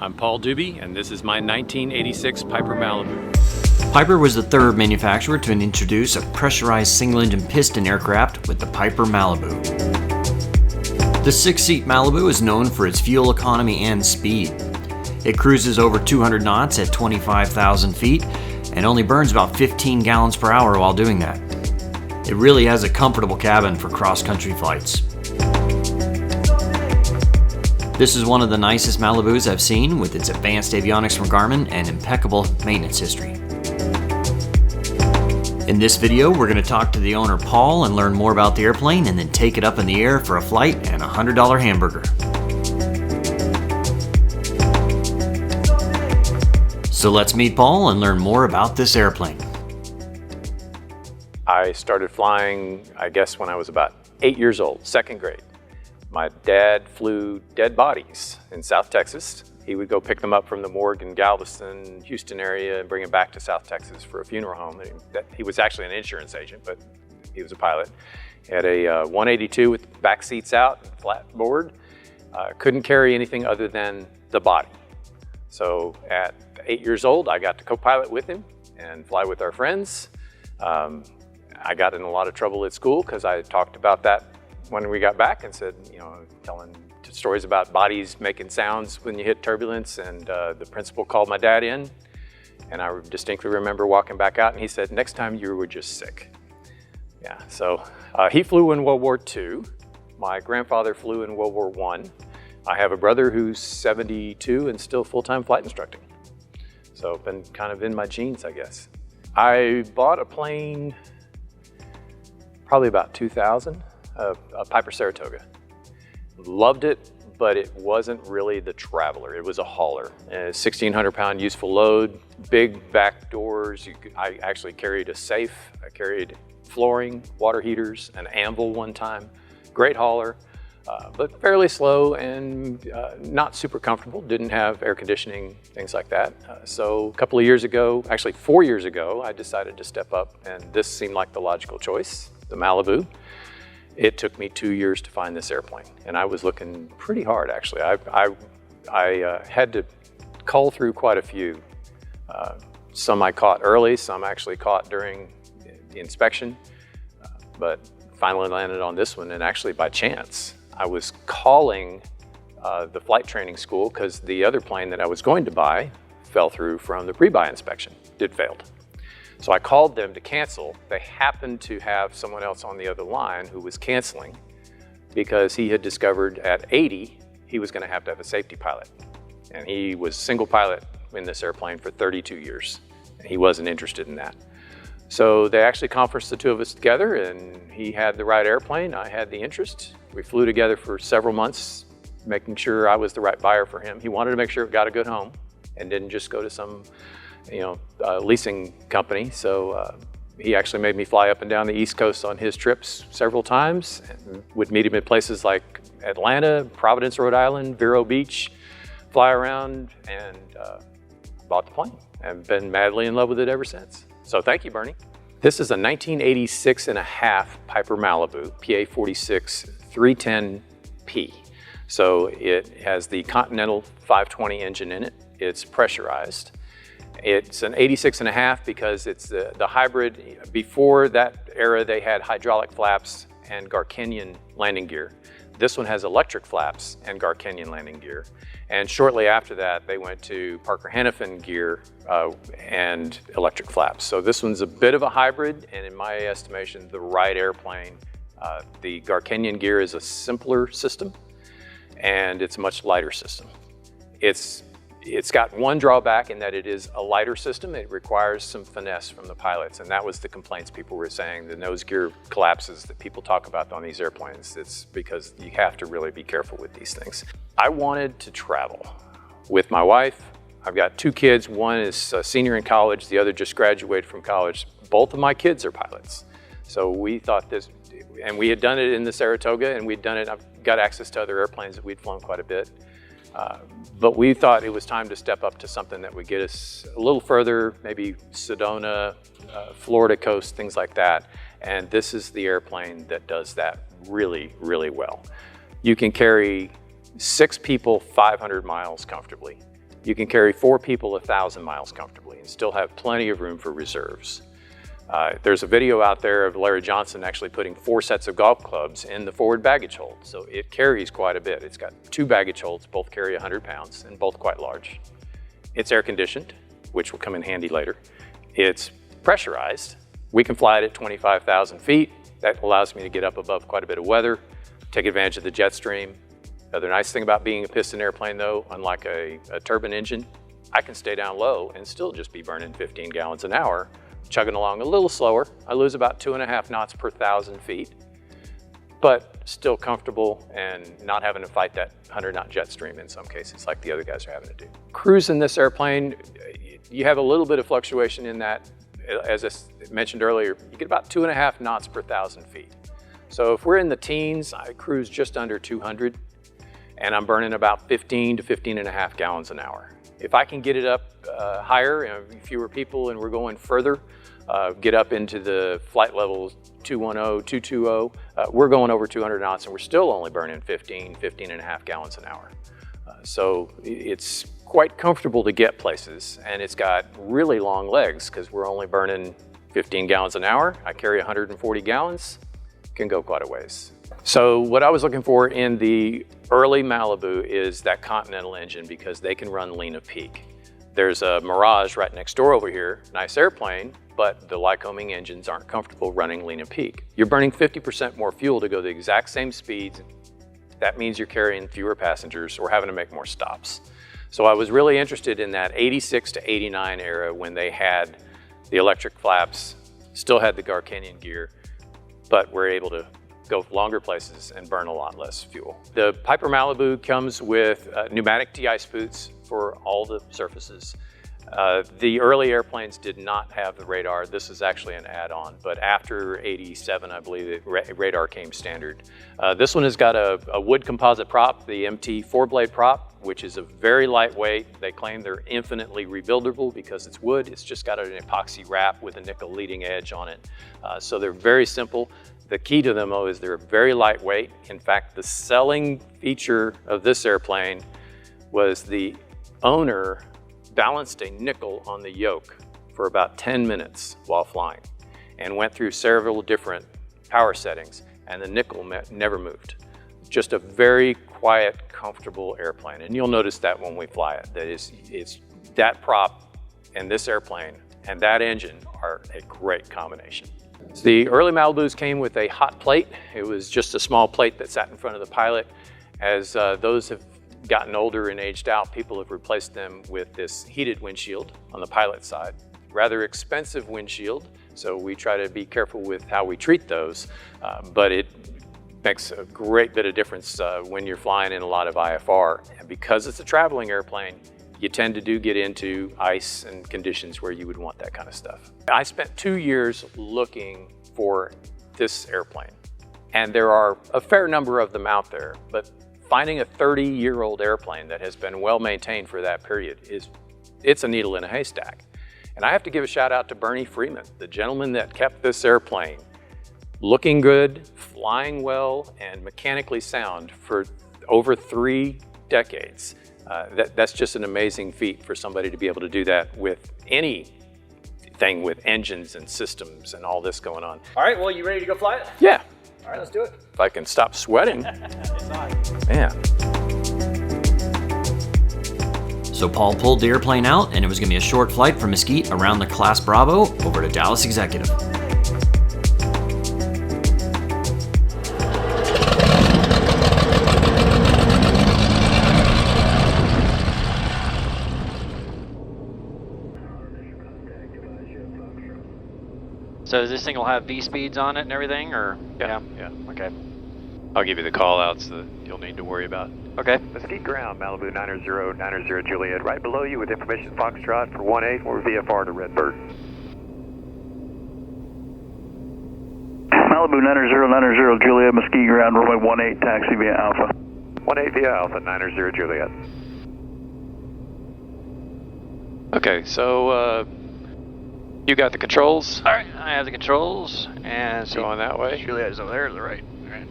I'm Paul Doobie, and this is my 1986 Piper Malibu. Piper was the third manufacturer to introduce a pressurized single-engine piston aircraft with the Piper Malibu. The six-seat Malibu is known for its fuel economy and speed. It cruises over 200 knots at 25,000 feet and only burns about 15 gallons per hour while doing that. It really has a comfortable cabin for cross-country flights. This is one of the nicest Malibus I've seen, with its advanced avionics from Garmin and impeccable maintenance history. In this video, we're going to talk to the owner Paul and learn more about the airplane, and then take it up in the air for a flight and a $100 hamburger. So let's meet Paul and learn more about this airplane. I started flying, I guess, when I was about 8 years old, second grade. My dad flew dead bodies in South Texas. He would go pick them up from the morgue in Galveston, Houston area, and bring them back to South Texas for a funeral home. He was actually an insurance agent, but he was a pilot. He had a 182 with back seats out, flat board. Couldn't carry anything other than the body. So at 8 years old, I got to co-pilot with him and fly with our friends. I got in a lot of trouble at school because I talked about that when we got back and said, telling stories about bodies making sounds when you hit turbulence, and the principal called my dad in, and I distinctly remember walking back out and he said, "Next time you were just sick." Yeah, so he flew in World War II. My grandfather flew in World War I. I have a brother who's 72 and still full-time flight instructing. So been kind of in my genes, I guess. I bought a plane probably about 2000. A Piper Saratoga. Loved it, but it wasn't really the traveler. It was a hauler. 1,600 pound useful load, big back doors. I actually carried a safe. I carried flooring, water heaters, an anvil one time. Great hauler, but fairly slow and not super comfortable. Didn't have air conditioning, things like that. So a couple of years ago, actually 4 years ago, I decided to step up, and this seemed like the logical choice, the Malibu. It took me 2 years to find this airplane, and I was looking pretty hard, actually. I had to cull through quite a few. Some I caught early, some actually caught during the inspection, but finally landed on this one, and actually by chance. I was calling the flight training school because the other plane that I was going to buy fell through from the pre-buy inspection. It failed. So I called them to cancel. They happened to have someone else on the other line who was canceling because he had discovered at 80, he was going to have a safety pilot. And he was single pilot in this airplane for 32 years. And he wasn't interested in that. So they actually conferenced the two of us together, and he had the right airplane, I had the interest. We flew together for several months, making sure I was the right buyer for him. He wanted to make sure it got a good home and didn't just go to some leasing company. So he actually made me fly up and down the East Coast on his trips several times, and would meet him at places like Atlanta, Providence, Rhode Island, Vero Beach, fly around, and bought the plane and been madly in love with it ever since. So thank you, Bernie. This is a 1986 and a half Piper Malibu, PA46 310P. So it has the Continental 520 engine in it. It's pressurized. It's an 86 and a half because it's the hybrid. Before that era, they had hydraulic flaps and Garkenian landing gear. This one has electric flaps and Garkenian landing gear. And shortly after that, they went to Parker-Hannifin gear and electric flaps. So this one's a bit of a hybrid, and in my estimation, the right airplane. The Garkenian gear is a simpler system, and it's a much lighter system. It's got one drawback in that it is a lighter system. It requires some finesse from the pilots, and that was the complaints people were saying, the nose gear collapses that people talk about on these airplanes. It's because you have to really be careful with these things. I wanted to travel with my wife. I've got two kids. One is a senior in college. The other just graduated from college. Both of my kids are pilots. So we thought this, and we had done it in the Saratoga, and we'd done it. I've got access to other airplanes that we'd flown quite a bit. But we thought it was time to step up to something that would get us a little further, maybe Sedona, Florida coast, things like that. And this is the airplane that does that really, really well. You can carry 6 people 500 miles comfortably. you can carry 4 people 1,000 miles comfortably and still have plenty of room for reserves. There's a video out there of Larry Johnson actually putting 4 sets of golf clubs in the forward baggage hold, so it carries quite a bit. It's got 2 baggage holds, both carry 100 pounds and both quite large. It's air conditioned, which will come in handy later. It's pressurized. We can fly it at 25,000 feet. That allows me to get up above quite a bit of weather, take advantage of the jet stream. The nice thing about being a piston airplane though, unlike a turbine engine, I can stay down low and still just be burning 15 gallons an hour, chugging along a little slower. I lose about 2.5 knots per 1,000 feet, but still comfortable and not having to fight that 100-knot jet stream in some cases like the other guys are having to do. Cruise in this airplane, you have a little bit of fluctuation in that. As I mentioned earlier, you get about 2.5 knots per 1,000 feet. So if we're in the teens, I cruise just under 200, and I'm burning about 15 to 15.5 gallons an hour. If I can get it up higher, fewer people, and we're going further, get up into the flight levels 210, 220, we're going over 200 knots, and we're still only burning 15.5 gallons an hour. So it's quite comfortable to get places, and it's got really long legs because we're only burning 15 gallons an hour. I carry 140 gallons, can go quite a ways. So what I was looking for in the early Malibu is that Continental engine because they can run lean of peak. There's a Mirage right next door over here, nice airplane, but the Lycoming engines aren't comfortable running lean of peak. You're burning 50% more fuel to go the exact same speeds. That means you're carrying fewer passengers or having to make more stops. So I was really interested in that 86 to 89 era when they had the electric flaps, still had the Garcanian gear, but were able to go longer places and burn a lot less fuel. The Piper Malibu comes with pneumatic de-ice boots for all the surfaces. The early airplanes did not have the radar. This is actually an add-on, but after 87, I believe, the radar came standard. This one has got a wood composite prop, the MT 4-blade prop, which is a very lightweight. They claim they're infinitely rebuildable because it's wood. It's just got an epoxy wrap with a nickel leading edge on it. So they're very simple. The key to them, though, is they're very lightweight. In fact, the selling feature of this airplane was the owner balanced a nickel on the yoke for about 10 minutes while flying and went through several different power settings, and the nickel never moved. Just a very quiet, comfortable airplane. And you'll notice that when we fly it, that it's that prop and this airplane and that engine are a great combination. So the early Malibus came with a hot plate. It was just a small plate that sat in front of the pilot. As those have gotten older and aged out, people have replaced them with this heated windshield on the pilot side. Rather expensive windshield, so we try to be careful with how we treat those, but it makes a great bit of difference when you're flying in a lot of IFR. And because it's a traveling airplane, you tend to get into ice and conditions where you would want that kind of stuff. I spent 2 years looking for this airplane, and there are a fair number of them out there, but finding a 30-year-old airplane that has been well maintained for that period it's a needle in a haystack. And I have to give a shout out to Bernie Freeman, the gentleman that kept this airplane looking good, flying well, and mechanically sound for over 3 decades. That's just an amazing feat for somebody to be able to do that with anything with engines and systems and all this going on. All right, well, you ready to go fly it? Yeah. All right, let's do it. If I can stop sweating. It's hot. Man. So Paul pulled the airplane out, and it was going to be a short flight from Mesquite around the Class Bravo over to Dallas Executive. So this thing will have V speeds on it and everything, or? Yeah. Okay. I'll give you the call outs that you'll need to worry about. Okay. Mesquite ground, Malibu 9090 Juliet, right below you with information Foxtrot for 18, we're VFR to Redbird. Malibu 9090 Juliet, Mesquite ground, runway 18, taxi via Alpha. 18 via Alpha, 90 Juliet. Okay, so you got the controls? All right, I have the controls, and so Going that way? Juliet is over there to the right. All right.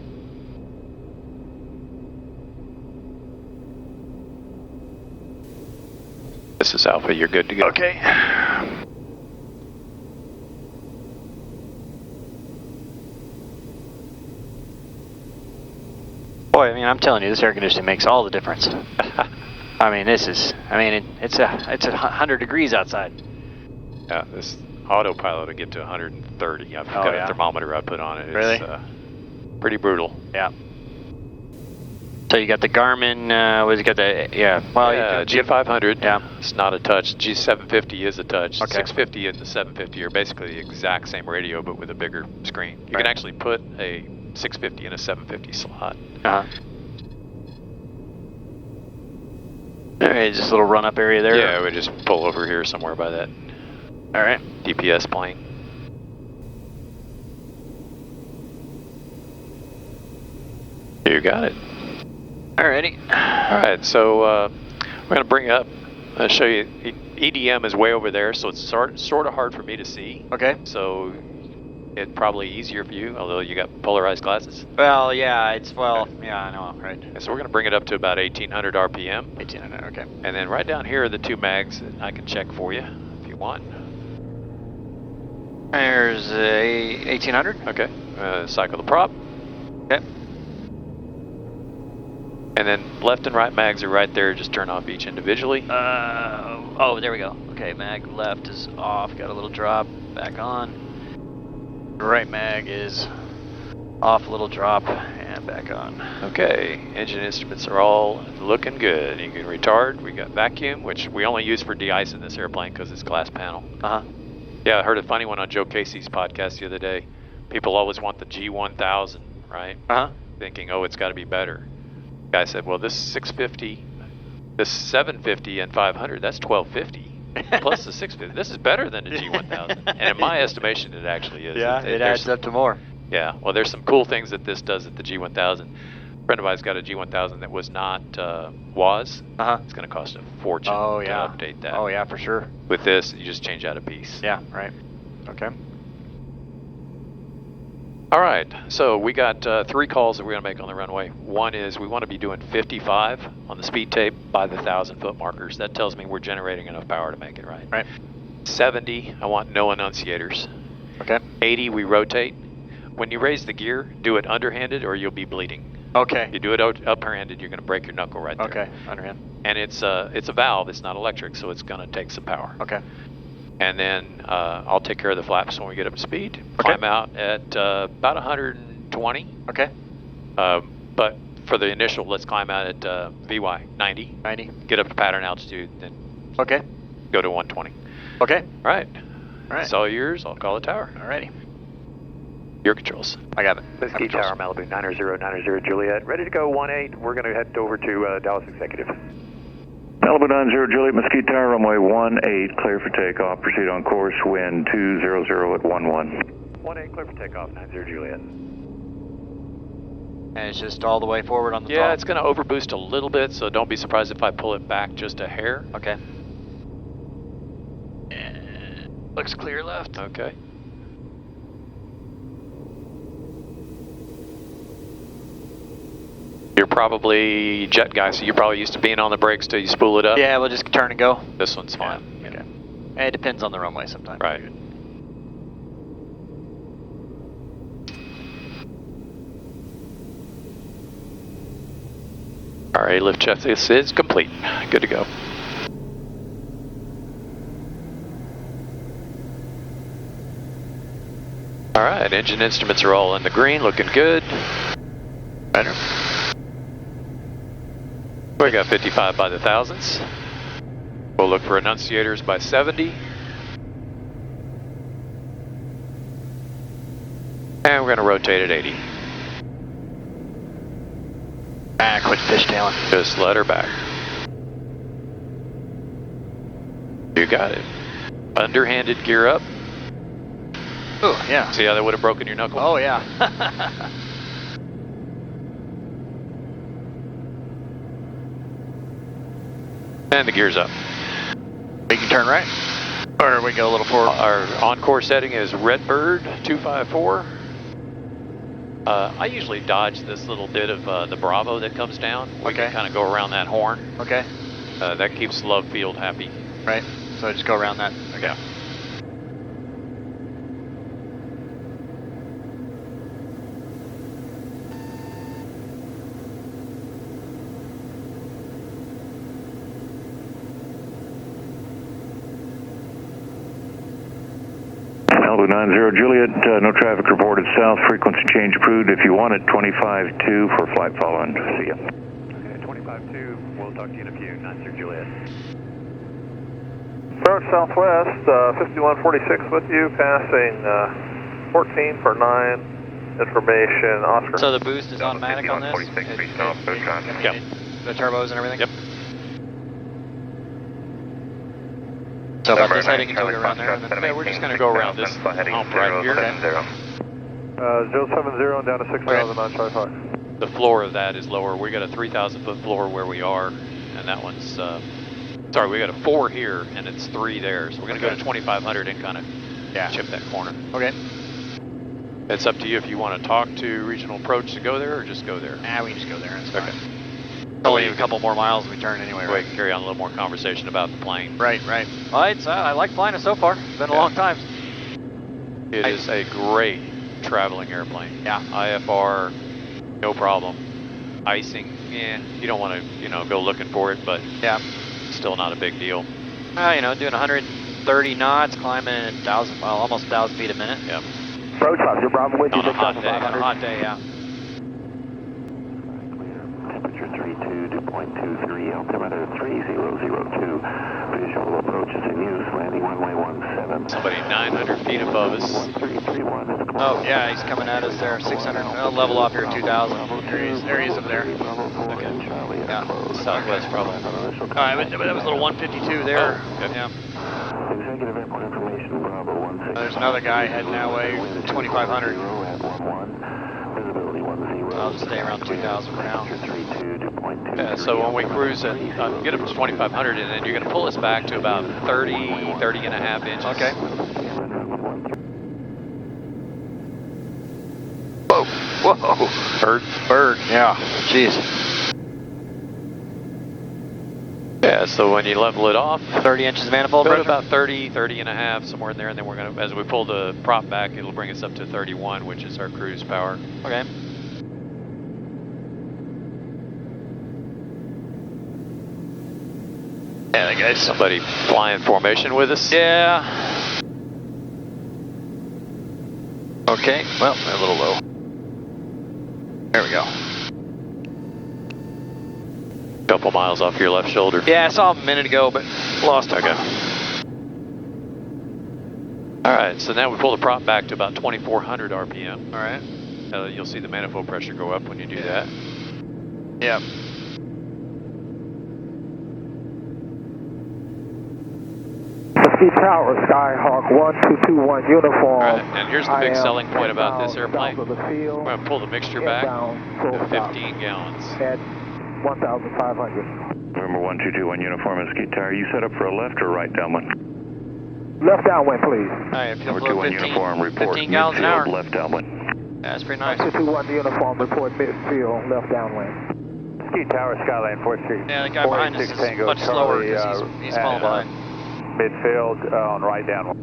This is Alpha, you're good to go. Okay. Boy, I mean, I'm telling you, this air conditioning makes all the difference. I mean, it's 100 degrees outside. Yeah, this autopilot will get to 130. I've got a thermometer I put on it. Really? It's pretty brutal. Yeah. So you got the Garmin, G500. Yeah. It's not a touch. G750 is a touch. Okay. 650 and the 750 are basically the exact same radio, but with a bigger screen. You can actually put a 650 in a 750 slot. Uh-huh. All right, just a little run-up area there. Yeah, we just pull over here somewhere by that. All right. DPS plane. You got it. Alrighty. All right, so we're going to bring up, show you, EDM is way over there, so it's sort of hard for me to see. Okay. So it's probably easier for you, although you got polarized glasses. Well, yeah, yeah, I know, right. And so we're going to bring it up to about 1800 RPM. 1800, okay. And then right down here are the two mags that I can check for you if you want. There's a 1800. Okay, cycle the prop. Okay. And then left and right mags are right there, just turn off each individually. Oh, there we go. Okay, mag left is off, got a little drop, back on. Right mag is off, a little drop, and back on. Okay, engine instruments are all looking good. You can retard, we got vacuum, which we only use for de-icing this airplane because it's glass panel. Uh-huh. Yeah, I heard a funny one on Joe Casey's podcast the other day. People always want the G1000, right? Uh-huh. Thinking, oh, it's got to be better. Guy said, well, this 650, this 750 and 500, that's 1250 plus the 650. This is better than the G1000. And in my estimation, it actually is. Yeah, it adds up to more. Yeah, well, there's some cool things that this does at the G1000. A friend of mine's got a G1000 that was not WAS. Uh-huh. It's going to cost a fortune to update that. Oh, yeah, for sure. With this, you just change out a piece. Yeah, right. Okay. All right, so we got 3 calls that we're going to make on the runway. One is we want to be doing 55 on the speed tape by the 1,000-foot markers. That tells me we're generating enough power to make it, right? Right. 70, I want no enunciators. Okay. 80, we rotate. When you raise the gear, do it underhanded or you'll be bleeding. Okay. You do it upperhanded, you're going to break your knuckle right there. Okay, underhand. And it's a valve, it's not electric, so it's going to take some power. Okay. And then I'll take care of the flaps when we get up to speed. Climb out at about 120. Okay. But for the initial, let's climb out at VY 90. 90. Get up to pattern altitude, then Okay. go to 120. Okay. All right. All right. It's all yours. I'll call the tower. Alrighty. Your controls. I got it. Whiskey Tower, Malibu 9090 Juliet. Ready to go 18. We're going to head over to Dallas Executive. Malibu 90 Juliet, Mesquite Tower, runway 18, clear for takeoff. Proceed on course, wind 200 at 11. 18, clear for takeoff, 90 Juliet. And it's just all the way forward on the Yeah, top? it's going to overboost a little bit, so don't be surprised if I pull it back just a hair. Okay. And looks clear left. Okay. You're probably jet guy, so you're probably used to being on the brakes till you spool it up. Yeah, we'll just turn and go. This one's fine. Yeah. Okay. And it depends on the runway sometimes. Right. All right, lift check. This is complete. Good to go. All right, engine instruments are all in the green, looking good. Better. We got 55 by the thousands. We'll look for enunciators by 70. And we're going to rotate at 80. Quit fishtailing. Just let her back. You got it. Underhanded gear up. Oh, yeah. See how that would have broken your knuckle? Oh, yeah. And the gear's up. We can turn right? Or we go a little forward? Our on-course setting is Redbird 254. I usually dodge this little bit of the Bravo that comes down. We can kind of go around that horn. Okay. That keeps Love Field happy. Right, so just go around that. Okay. Malibu 90 Juliet, no traffic reported south, frequency change approved. If you want it, 25-2 for flight following. See ya. Okay, 25-2, we'll talk to you in a few. 90 Juliet. Approach southwest, 5146 with you, passing 14 for 9, information, Oscar. So the boost is automatic on this? 46, south, Patron. Yep. The turbos and everything? Yep. So about this heading until we're around there, and then we're just going to go around this hump right here. 070 down to 6,000 on Charlie Fox. The floor of that is lower. We got a 3,000 foot floor where we are, and that one's, sorry, we got a 4 here, and it's 3 there. So we're going to go to 2,500 and kind of chip that corner. Okay. It's up to you if you want to talk to Regional Approach to go there, or just go there. Nah, we can just go there. It's Okay. fine. Only a couple more miles and we turn anyway, We right? can carry on a little more conversation about the plane. Right, right. Well, I like flying it so far. It's been a long time. It is a great traveling airplane. Yeah. IFR, no problem. Icing, you don't want to, go looking for it, but Yeah. still not a big deal. Doing 130 knots, climbing 1,000, well, almost 1,000 feet a minute. Yep. Approach Fox, you're Bravo with you, On a hot day. 6,500. On a hot day, yeah. Temperature 32, dew point 23, altimeter 3002. Visual approach is in use, landing runway 17. Somebody 900 feet above us. 1331 is closed. Oh, yeah, he's coming at us there, 600. I'll level off here at 2,000. There he is over there. Okay. Yeah. Southwest probably. All right, but that was a little 152 there. Oh, okay. Yeah. Executive airport information, Bravo 16. There's another guy heading that way, 2,500. Visibility 10. I'll just stay around 2,000 for now. Yeah, so when we cruise it, get up to 2,500, and then you're going to pull us back to about 30 and a half inches. Okay. Whoa. Bird, yeah. Jeez. Yeah, so when you level it off, 30 inches manifold go to pressure? about 30 and a half, somewhere in there, and then we're going to, as we pull the prop back, it'll bring us up to 31, which is our cruise power. Okay. Yeah, the guy's somebody flying formation with us. Yeah. Okay, well, a little low. There we go. Couple miles off your left shoulder. Yeah, I saw him a minute ago, but lost him. Okay. All right, so now we pull the prop back to about 2,400 RPM. All right. You'll see the manifold pressure go up when you do that. Yeah. Mesquite Tower, Skyhawk 1221 uniform. All right, and here's the big selling point about this airplane. South of the field, We're going to pull the mixture back inbound, to 15 gallons. at 1,500. November 1221 uniform, Mesquite Tower. You set up for a left or right downwind? Left downwind, please. All right, if you'll Number blow 21 15, uniform, report 15 gallons an hour. midfield, left downwind. Yeah, that's pretty nice. 221 uniform, report midfield, left downwind. Mesquite Tower, Skyline 4th Street. Yeah, the guy behind us is much slower because he's falling behind. Midfield on right downwind.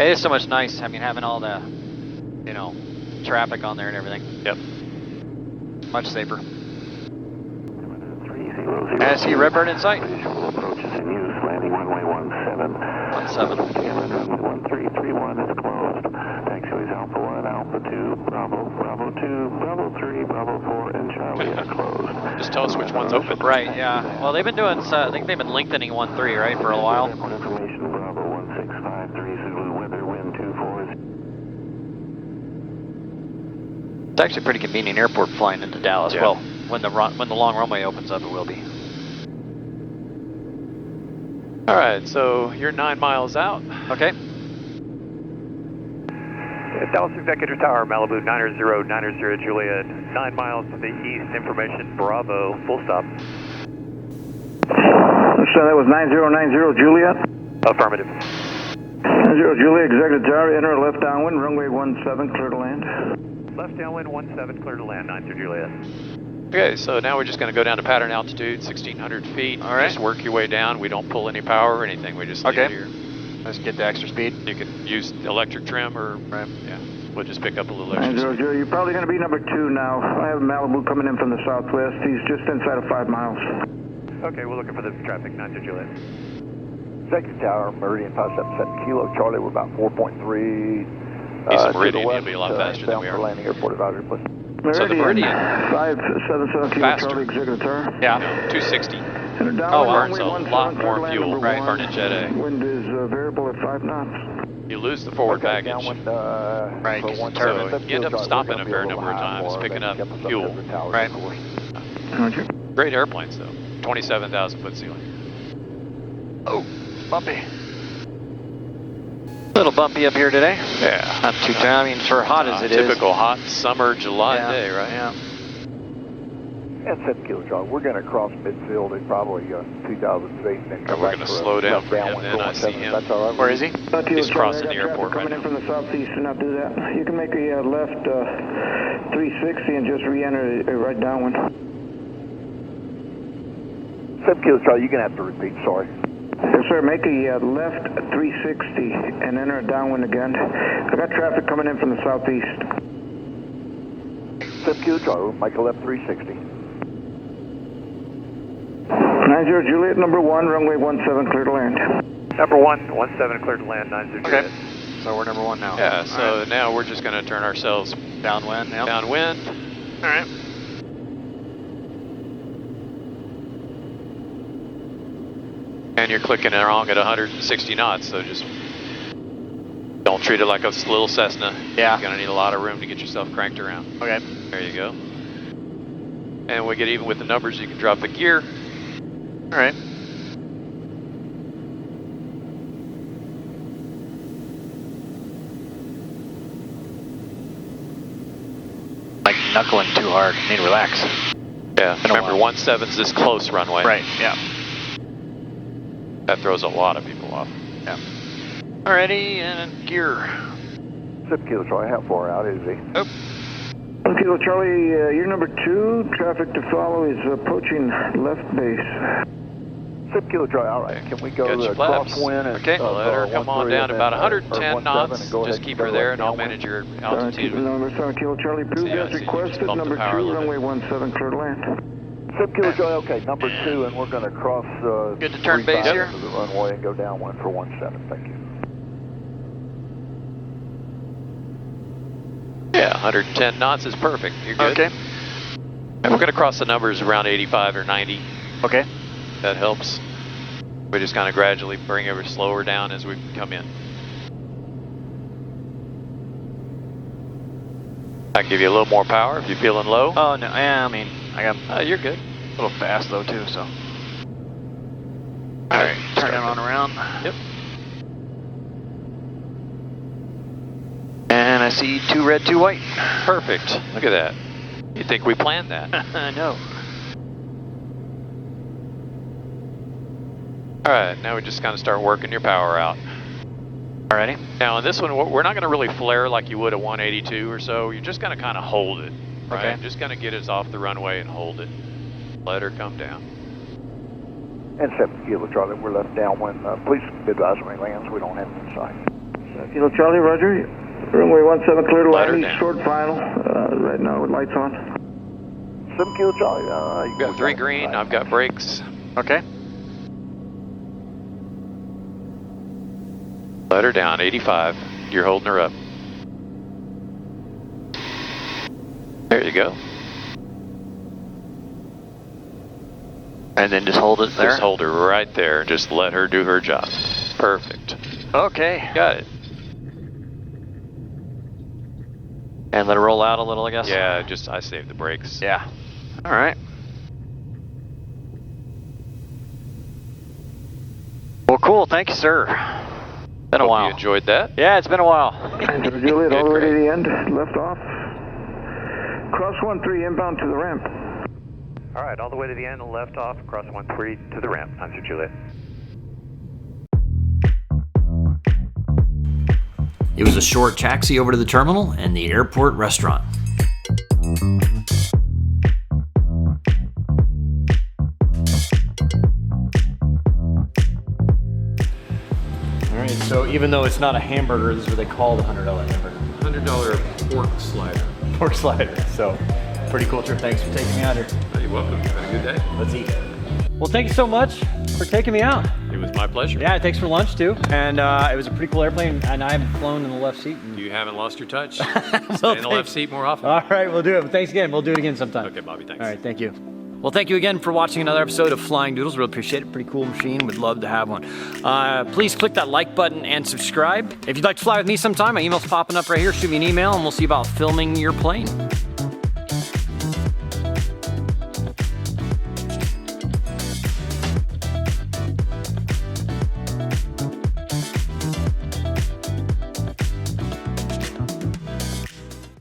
It is so much nice, having all the, traffic on there and everything. Yep. Much safer. I see Redbird in sight. Visual approach is in use, landing runway 17. 17. 1331 is closed. Taxiways Alpha 1, Alpha 2, Bravo, Bravo 2, Bravo 3, Bravo 4, and Charlie are closed. Just tell us which one's open. Right, yeah. Well, they've been doing, I think they've been lengthening 1-3, right, for a while. Airport information, Bravo 1653, Zulu, weather, wind 24. It's actually a pretty convenient airport flying into Dallas. Yeah. Well, when the long runway opens up, it will be. All right, so you're 9 miles out. Okay. Dallas Executive Tower, Malibu 90 Juliet. 9 miles to the east, information Bravo, full stop. So that was 9090 Juliet. Affirmative. 90 Juliet, Executive Tower, enter left downwind, runway 17, clear to land. Left downwind 17, clear to land, 90 Juliet. Okay, so now we're just going to go down to pattern altitude, 1,600 feet. All right. Just work your way down. We don't pull any power or anything. We just leave it here. Let's get the extra speed. You can use electric trim or, yeah, we'll just pick up a little extra 900, speed. you're probably going to be number 2 now. I have Malibu coming in from the southwest. He's just inside of 5 miles. Okay, we're looking for the traffic, 90 Juliet. Second tower, Meridian 577 Kilo Charlie, we're about 4.3. He's a to Meridian, the he'll west, be a lot faster than bound we for are. landing airport advisory, please. So the Meridian 577 Kilo faster. Charlie, executive tower. Yeah. 260. And down Oh, runway burns a 17 lot clear more to land fuel, number right, 1. burning Jet A. Wind is variable at 5 knots. You lose the forward Okay, baggage. downwind, Right, for because one the turbine. So you end up Charlie, stopping we're a gonna fair be number of little high times, more. picking They up kept us fuel. to the towers, Right. of course. Roger. Great airplanes though. 27,000 foot ceiling. Oh, bumpy. Little bumpy up here today. Yeah. Not too bad. I mean, for hot as it is. Typical hot summer July Yeah, day, right? Yeah. And 7 Kilo Charlie, we're going to cross midfield at probably 2,000 feet and then come We're back gonna for a slow down left for him downwind then, I see 417. him. That's all right. Where is he? Kilo He's Charlie, crossing I the got airport traffic coming right in from the southeast and not do that. You can make a left 360 and just re-enter right downwind. 7 Kilo Charlie, you're going to have to repeat, sorry. Yes, sir. Make a left 360 and enter downwind again. I got traffic coming in from the southeast. 7 Kilo Charlie, make a left 360. 90 Juliet, number 1, runway 17, clear to land. Number 117 clear to land, 90 Juliet. Okay. So we're number 1 now. Yeah, so All right. now we're just going to turn ourselves Downwind. Yep. downwind. All right. And you're clicking it wrong at 160 knots, so just don't treat it like a little Cessna. Yeah. You're gonna need a lot of room to get yourself cranked around. Okay. There you go. And we get even with the numbers, you can drop the gear. All right. Like knuckling too hard. Need to relax. Yeah, Been a remember while. 17's this close runway. Right. Yeah. That throws a lot of people off. Yeah. Alrighty, and gear. 7 Kilo Charlie, how far out is he? 1 Kilo Charlie, you're number 2. Traffic to follow is approaching left base. 7 Kilo Charlie, all right. Can we go Got to your flaps. crosswind? Okay, let her come on down to about 110 knots. Just keep her there and I'll manage your altitude. Number 7 Kilo Charlie, See, approved I as see. Just requested. bump the Number power a 2, little bit. runway 17, clear to land. 7 Kilo Charlie, okay, number 2, and we're going to cross Good to turn base 35 here. to the runway and go downwind for 17. Thank you. Yeah, 110 knots is perfect. You're good. Okay. And we're going to cross the numbers around 85 or 90. Okay. That helps. We just kind of gradually bring it slower down as we come in. I can give you a little more power if you're feeling low. Oh no. Yeah. I mean, I got You're good. a little fast though too. So. All All right. Turn it on around. Yep. And I see 2 red, 2 white. Perfect. Look at that. You think we planned that? I know. All right, now we just kind of start working your power out. Alrighty. Now on this one, we're not going to really flare like you would at 182 or so. You're just going to kind of hold it, right? Okay. Just going to get us off the runway and hold it. Let her come down. And 7 Kilo Charlie, we're left downwind. Please advise when he lands. We don't have him in sight. 7 Kilo Charlie, roger. Runway 17, clear to Let her land. down. Short final. Right now with lights on. 7 Kilo Charlie, You've got 3 green, I've got brakes. Okay. Let her down, 85. You're holding her up. There you go. And then just hold it there. Just hold her right there. Just let her do her job. Perfect. Okay. Got it. And let it roll out a little, I guess. Yeah, just I saved the brakes. Yeah. All right. Well, cool. Thank you, sir. Been a Hope while. you enjoyed that. Yeah, it's been a while. Enter Juliet, all the way to great. the end. Left off. Cross 13, inbound to the ramp. All right, all the way to the end, left off, cross 13 to the ramp, 90 Juliet. It was a short taxi over to the terminal and the airport restaurant. mean, so even though it's not a hamburger, this is what they call the $100 hamburger. $100 pork slider. Pork slider. So, pretty cool trip. Thanks for taking me out here. You're welcome. Have a good day. Let's eat. Well, thank you so much for taking me out. It was my pleasure. Yeah, thanks for lunch too. And it was a pretty cool airplane, and I haven't flown in the left seat. You haven't lost your touch. Well, Stay in the left seat more often. All right, we'll do it. Thanks again. We'll do it again sometime. Okay, Bobby, thanks. All right, thank you. Well, thank you again for watching another episode of Flying Doodles. Really appreciate it. Pretty cool machine. Would love to have one. Please click that like button and subscribe. If you'd like to fly with me sometime, my email's popping up right here. Shoot me an email, and we'll see about filming your plane.